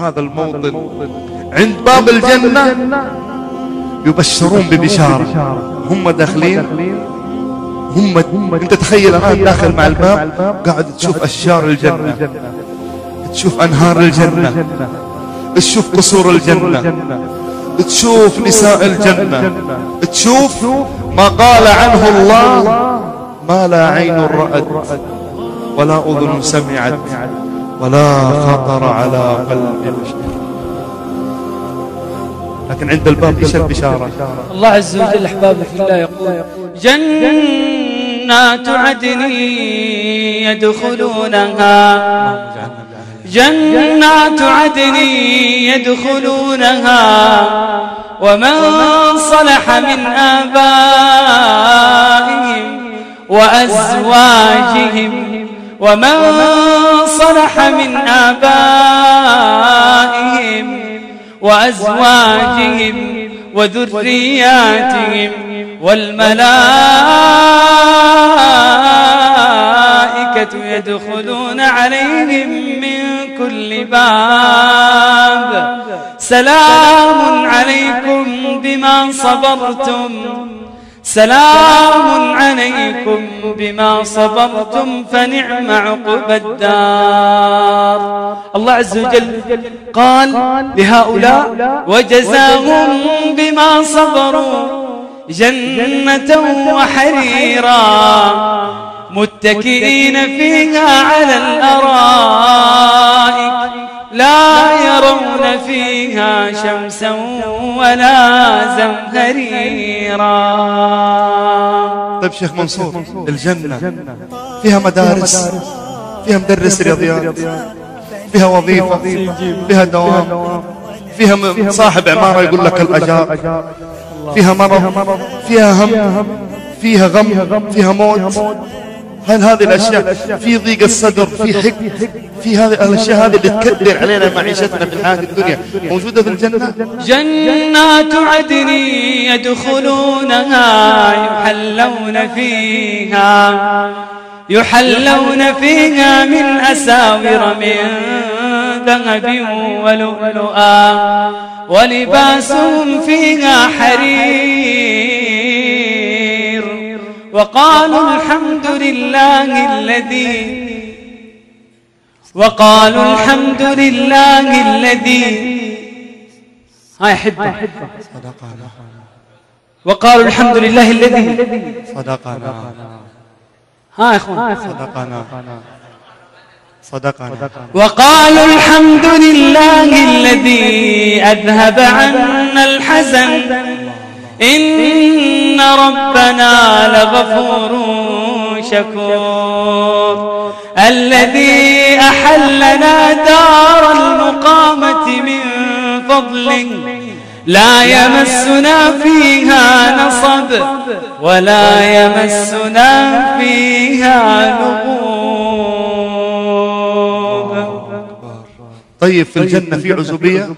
هذا الموطن عند باب الجنة يبشرون ببشارة. هم داخلين، انت تخيل الآن داخل مع الباب قاعد تشوف أشجار الجنة، تشوف أنهار الجنة، تشوف قصور الجنة، تشوف نساء الجنة، تشوف ما قال عنه الله ما لا عين رأت ولا أذن سمعت ولا خطر على قلب بشر. لكن عند الباب ايش البشارة؟ الله عز وجل أحبابي في الله يقول جنات عدن يدخلونها، جنات عدن يدخلونها ومن صلح من آبائهم وأزواجهم، ومن صلح من آبائهم وأزواجهم وذرياتهم والملائكة يدخلون عليهم من كل باب سلام عليكم بما صبرتم، سلام عليكم بما صبرتم فنعم عقبى الدار. الله عز وجل قال لهؤلاء وجزاهم بما صبروا جنة وحريرا متكئين فيها على الأرائك لا يرون فيها شمسا ولا زمهريرا. طيب شيخ منصور، الجنة فيها مدارس، فيها مدرس رياضيات، فيها وظيفة، فيها دوام، فيها صاحب عمارة يقول لك الأجار، فيها مرض، فيها هم، فيها غم، فيها موت. هل هذه الأشياء في ضيق الصدر، في هذه الأشياء هذه اللي تكدر علينا معيشتنا في الحياة الدنيا موجودة في الجنة؟ جنات عدن يدخلونها يحلون فيها من أساور من ذهب ولؤلؤا ولباسهم فيها حرير وقالوا الحمد لله الذي هاي حبة وقالوا الحمد لله الذي صدقنا. ها يا اخوان صدقنا. وقالوا الحمد لله الذي أذهب عنا الحزن إن ربنا لغفور شكور الذي أحلنا دار المقامة من فضله لا يمسنا فيها نصب ولا يمسنا فيها لغوب. طيب في الجنة في عزوبية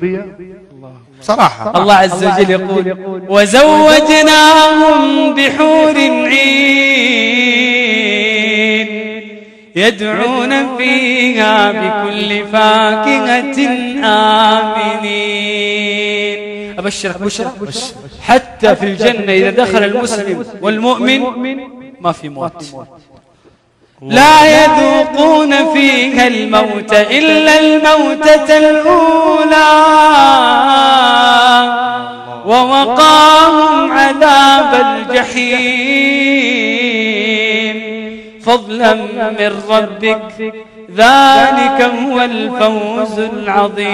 صراحة. الله عز وجل يقول وزوجناهم بحور عين يدعون فيها بكل فاكهة آمنين. أبشرك بشرى حتى في الجنة إذا دخل المسلم والمؤمن ما في موت، لا يذوقون فيها الموت إلا الموتة الأولى ووقاهم عذاب الجحيم فضلا من ربك ذلك هو الفوز العظيم.